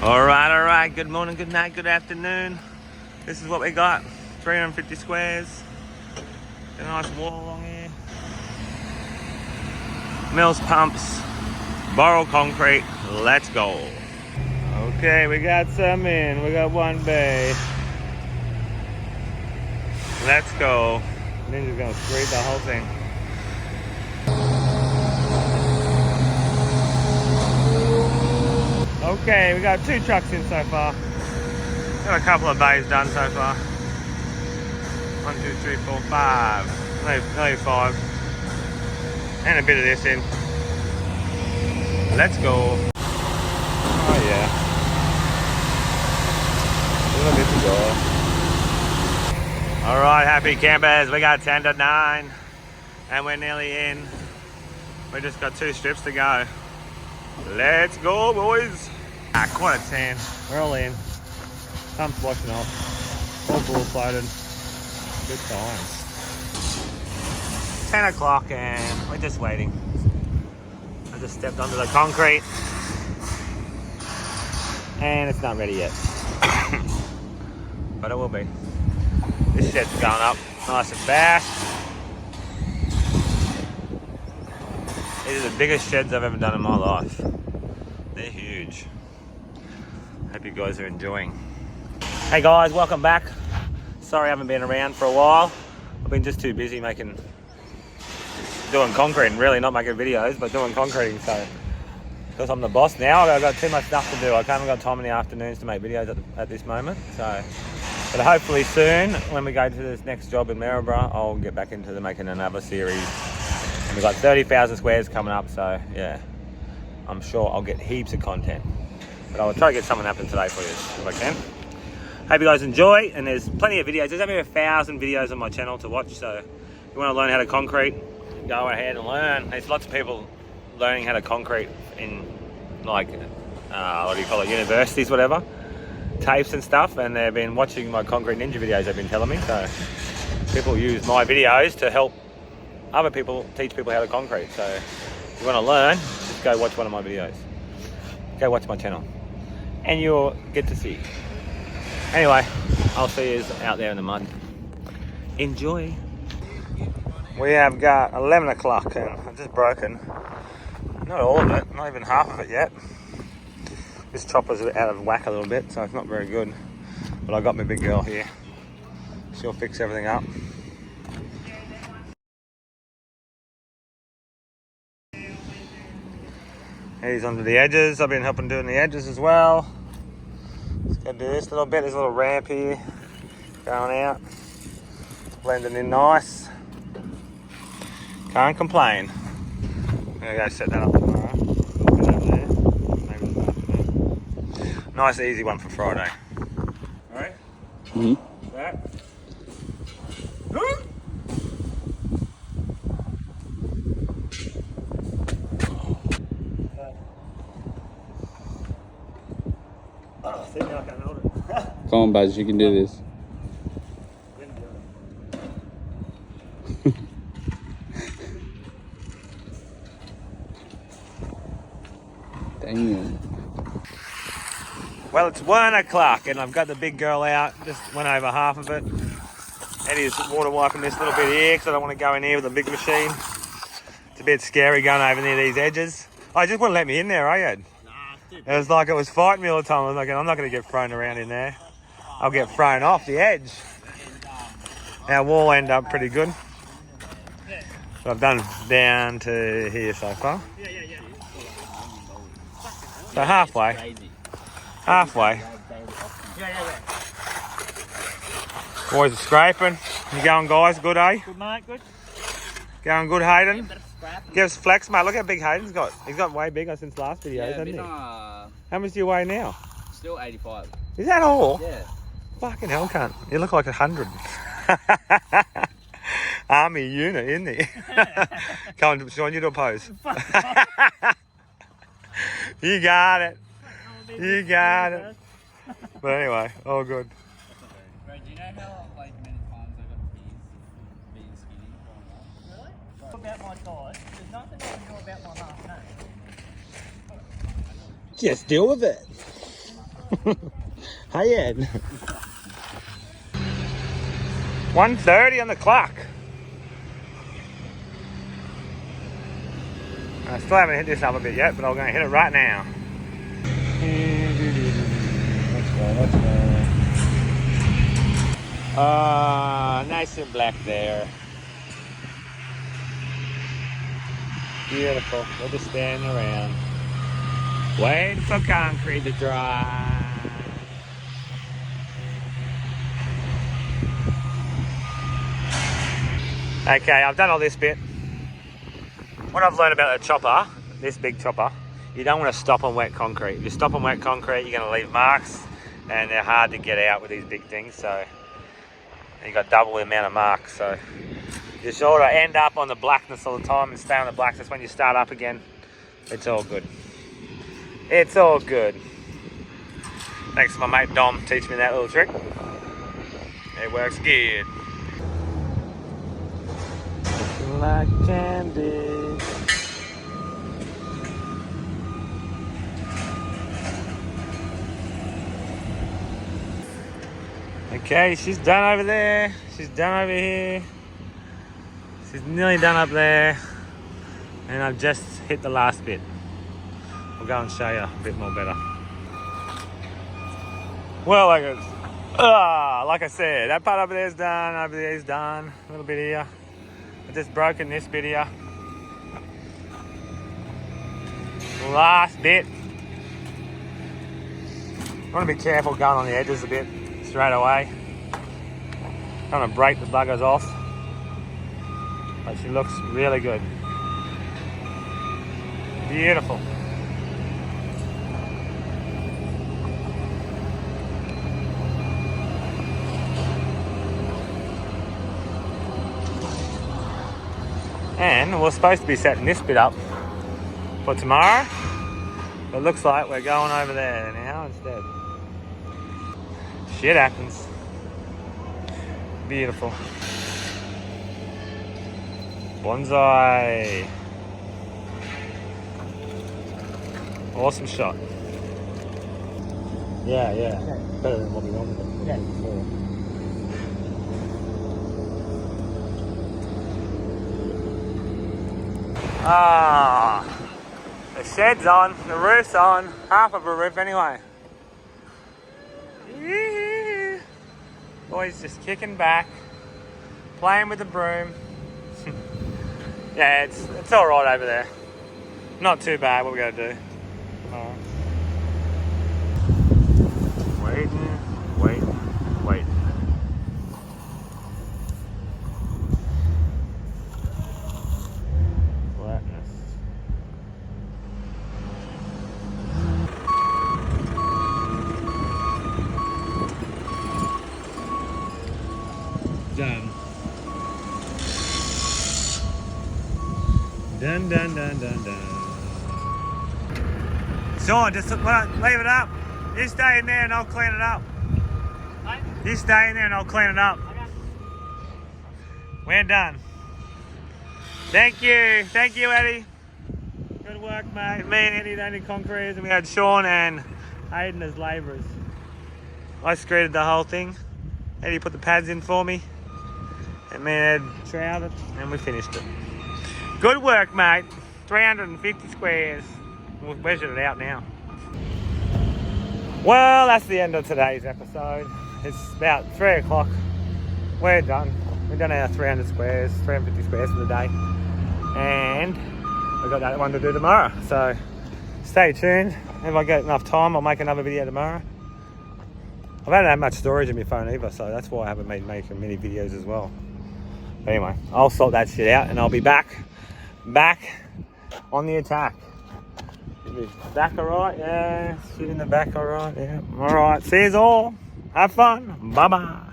All right. Good morning, good night, good afternoon. This is what we got. 350 squares. A nice wall along here. Mills pumps. Borrow concrete. Let's go. Okay, we got some in. We got one bay. Let's go. Ninja's gonna scrape the whole thing. Okay, we got 2 trucks in so far. Got a couple of bays done so far. 1, 2, 3, 4, 5. Nearly 5. And a bit of this in. Let's go. Oh yeah. A little bit to go. Alright, happy campers. We got 10 to 9. And we're nearly in. We just got 2 strips to go. Let's go, boys. Quarter 10. We're all in. Pump's washing off. All ball floated. Good times. 10 o'clock and we're just waiting. I just stepped onto the concrete. And it's not ready yet. But it will be. This shed's going up nice and fast. These are the biggest sheds I've ever done in my life. They're huge. Hope you guys are enjoying. Hey guys, welcome back. Sorry I haven't been around for a while. I've been just too busy doing concrete and really not making videos, but doing concreting. So, because I'm the boss now, I've got too much stuff to do. I haven't got time in the afternoons to make videos at this moment. So, but hopefully soon, when we go to this next job in Maryborough, I'll get back into making another series. And we've got 30,000 squares coming up, so yeah, I'm sure I'll get heaps of content. But I'll try to get something happen today for you if I can. Hope you guys enjoy, and there's plenty of videos. There's over 1,000 videos on my channel to watch, so if you want to learn how to concrete, go ahead and learn. There's lots of people learning how to concrete in like, what do you call it, universities, whatever, tapes and stuff, and they've been watching my Concrete Ninja videos, they've been telling me, so people use my videos to help other people, teach people how to concrete. So if you want to learn, just go watch one of my videos. Go watch my channel and you'll get to see. Anyway, I'll see you out there in the mud. Enjoy. We have got 11 o'clock and I've just broken, not all of it, not even half of it yet. This chopper's out of whack a little bit, so it's not very good. But I got my big girl here. She'll fix everything up. He's onto the edges. I've been helping doing the edges as well. Just gotta do this little bit. There's a little ramp here going out. Blending in nice. Can't complain. I'm gonna go set that up tomorrow. Put it over there. Maybe the afternoon. Nice easy one for Friday. Alright? That. See, now I can't hold it. Come on, Buzz, you can do this. Damn. Well, it's 1 o'clock and I've got the big girl out. Just went over half of it. Eddie's water wiping this little bit here because I don't want to go in here with a big machine. It's a bit scary going over near these edges. Oh, you just wouldn't let me in there, eh, Ed? It was like it was fighting me all the time. I was like, I'm not going to get thrown around in there. I'll get thrown off the edge. Our wall ended up pretty good. So I've done down to here so far. So halfway. Boys are scraping. You going, guys? Good, eh? Good, mate, good. Going good, Hayden? Give us flex, mate. Look how big Hayden's got. He's got way bigger since last video, hasn't he? How much do you weigh now? Still 85. Is that all? Yeah. Fucking hell, cunt. You look like 100. Army unit, isn't he? Come on, Sean, you do a pose. You got it. You got it. But anyway, all good. Bro, do you know how like many times I got being skinny growing up? Really? About my thighs, there's nothing I can do about my half nose. Just deal with it. Hey, Ed. 1:30 on the clock. I still haven't hit this up a bit yet, but I'm going to hit it right now. Let's go. Nice and black there. Beautiful. We're just standing around, waiting for concrete to dry. Okay, I've done all this bit. What I've learned about a chopper, this big chopper, you don't want to stop on wet concrete. If you stop on wet concrete, you're going to leave marks, and they're hard to get out with these big things. So you got double the amount of marks. So you sort of end up on the blackness all the time and stay on the blackness. When you start up again, it's all good. It's all good. Thanks to my mate Dom teaching me that little trick. It works good. Like candy. Okay, she's done over there. She's done over here. She's nearly done up there. And I've just hit the last bit. I'll go and show you a bit more better. Well, like I said, that part over there is done. Over there is done. A little bit here. I've just broken this bit here. Last bit. I want to be careful going on the edges a bit straight away. Trying to break the buggers off. But she looks really good. Beautiful. And we're supposed to be setting this bit up for tomorrow. But it looks like we're going over there now instead. Shit happens. Beautiful. Bonsai. Awesome shot. Yeah. Better than what we wanted before. The shed's on, the roof's on, half of a roof anyway. Yeah. Boys just kicking back, playing with the broom. Yeah, it's all right over there. Not too bad. What we gotta do? Waiting. Done. Sean, just leave it up. You stay in there and I'll clean it up. Right? You stay in there and I'll clean it up. Okay. We're done. Thank you, Eddie. Good work, mate. Me and Eddie done the concrete, and we had Sean and Hayden as labourers. I screeded the whole thing. Eddie put the pads in for me, and me and Ed troweled it, and we finished it. Good work, mate. 350 squares. We've measured it out now. Well, that's the end of today's episode. It's about 3 o'clock. We're done. We've done our 300 squares, 350 squares for the day. And we've got that one to do tomorrow. So stay tuned. If I get enough time, I'll make another video tomorrow. I haven't had much storage in my phone either, so that's why I haven't been making many videos as well. But anyway, I'll sort that shit out and I'll be back on the attack. Back alright? Yeah. Shit in the back alright? Yeah. Alright. See you all. Have fun. Bye-bye.